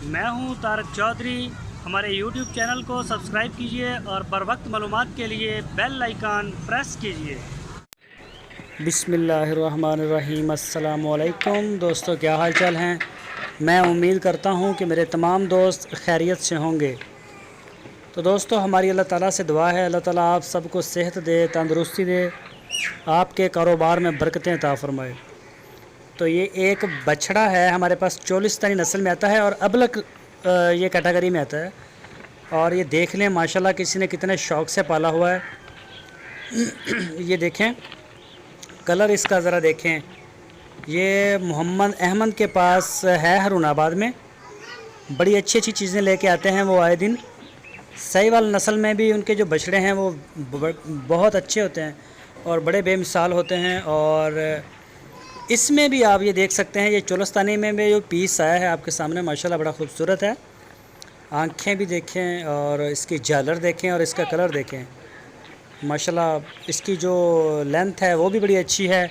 मैं हूं तारक चौधरी। हमारे YouTube चैनल को सब्सक्राइब कीजिए और बर वक्त मालूमात के लिए बेल आइकन प्रेस कीजिए। बिस्मिल्लाहिर्रहमानिर्रहीम। अस्सलाम वालेकुम दोस्तों, क्या हाल चाल हैं। मैं उम्मीद करता हूं कि मेरे तमाम दोस्त खैरियत से होंगे। तो दोस्तों, हमारी अल्लाह ताला से दुआ है, अल्लाह ताला आप सबको सेहत दे, तंदुरुस्ती दे, आपके कारोबार में बरकतें अता फरमाए। तो ये एक बछड़ा है, हमारे पास चोलिस्तानी नस्ल में आता है और अबलक ये कैटेगरी में आता है। और ये देख लें माशाल्लाह किसी ने कितने शौक़ से पाला हुआ है। ये देखें कलर इसका ज़रा देखें। ये मोहम्मद अहमद के पास है हरुणाबाद में। बड़ी अच्छी अच्छी चीज़ें लेके आते हैं वो आए दिन। साहिवाल नस्ल में भी उनके जो बछड़े हैं वो बहुत अच्छे होते हैं और बड़े बेमिसाल होते हैं। और इसमें भी आप ये देख सकते हैं, ये चोलिस्तानी में भी जो पीस आया है आपके सामने माशाल्लाह बड़ा खूबसूरत है। आँखें भी देखें और इसकी झालर देखें और इसका कलर देखें। माशाल्लाह इसकी जो लेंथ है वो भी बड़ी अच्छी है।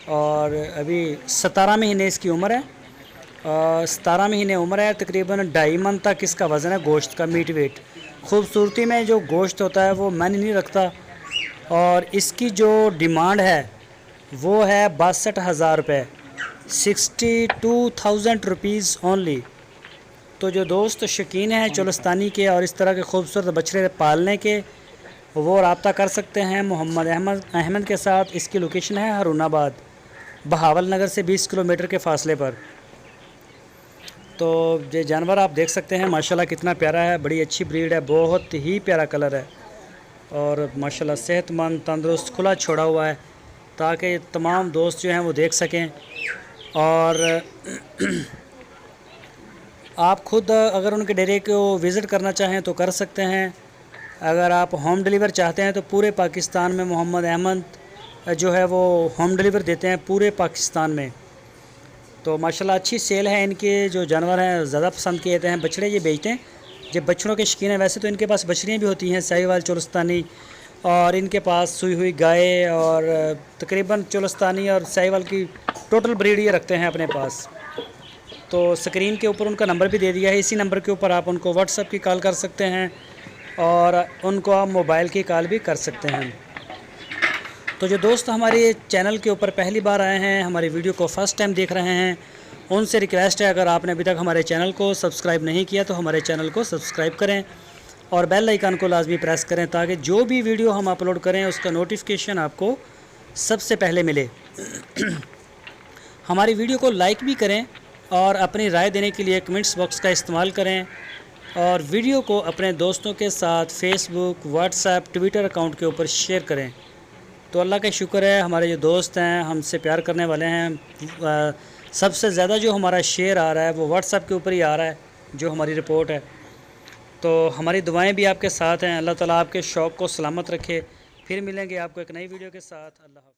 और अभी 17 महीने इसकी उम्र है। 17 महीने उम्र है। तकरीबन 2.5 मन तक इसका वज़न है गोश्त का, मीट वेट। खूबसूरती में जो गोश्त होता है वो मायने नहीं रखता। और इसकी जो डिमांड है वो है 62,000 रुपये, 62,000 रुपीज़ ओनली। तो जो दोस्त शौकीन हैं चोलिस्तानी के और इस तरह के खूबसूरत बछड़े पालने के, वो रब्ता कर सकते हैं मोहम्मद अहमद के साथ। इसकी लोकेशन है हरुणाबाद, बहावल नगर से 20 किलोमीटर के फासले पर। तो ये जानवर आप देख सकते हैं माशाल्लाह कितना प्यारा है। बड़ी अच्छी ब्रीड है, बहुत ही प्यारा कलर है और माशाल्लाह सेहतमंद, तंदुरुस्त, खुला छोड़ा हुआ है ताकि तमाम दोस्त जो हैं वो देख सकें। और आप खुद अगर उनके डेरे को विज़िट करना चाहें तो कर सकते हैं। अगर आप होम डिलीवर चाहते हैं तो पूरे पाकिस्तान में मोहम्मद अहमद जो है वो होम डिलीवर देते हैं पूरे पाकिस्तान में। तो माशाल्लाह अच्छी सेल है इनके। जो जानवर हैं ज़्यादा पसंद किए जाते हैं, बछड़े ये बेचते हैं जब बछड़ों के शौकीन हैं। वैसे तो इनके पास बछड़ियाँ भी होती हैं साहिवाल, चोलिस्तानी, और इनके पास सुई हुई गाय और तकरीबन चोलिस्तानी और साहिवाल की टोटल ब्रीड ये रखते हैं अपने पास। तो स्क्रीन के ऊपर उनका नंबर भी दे दिया है। इसी नंबर के ऊपर आप उनको व्हाट्सएप की कॉल कर सकते हैं और उनको आप मोबाइल की कॉल भी कर सकते हैं। तो जो दोस्त हमारे चैनल के ऊपर पहली बार आए हैं, हमारी वीडियो को फ़र्स्ट टाइम देख रहे हैं, उनसे रिक्वेस्ट है अगर आपने अभी तक हमारे चैनल को सब्सक्राइब नहीं किया तो हमारे चैनल को सब्सक्राइब करें और बेल आइकन को लाजमी प्रेस करें ताकि जो भी वीडियो हम अपलोड करें उसका नोटिफिकेशन आपको सबसे पहले मिले। हमारी वीडियो को लाइक भी करें और अपनी राय देने के लिए कमेंट्स बॉक्स का इस्तेमाल करें। और वीडियो को अपने दोस्तों के साथ फेसबुक, व्हाट्सएप, ट्विटर अकाउंट के ऊपर शेयर करें। तो अल्लाह का शुक्र है, हमारे जो दोस्त हैं हमसे प्यार करने वाले हैं। सबसे ज़्यादा जो हमारा शेयर आ रहा है वो व्हाट्सएप के ऊपर ही आ रहा है, जो हमारी रिपोर्ट है। तो हमारी दुआएं भी आपके साथ हैं। अल्लाह ताला आपके शौक़ को सलामत रखे। फिर मिलेंगे आपको एक नई वीडियो के साथ। अल्लाह हाफ़िज़।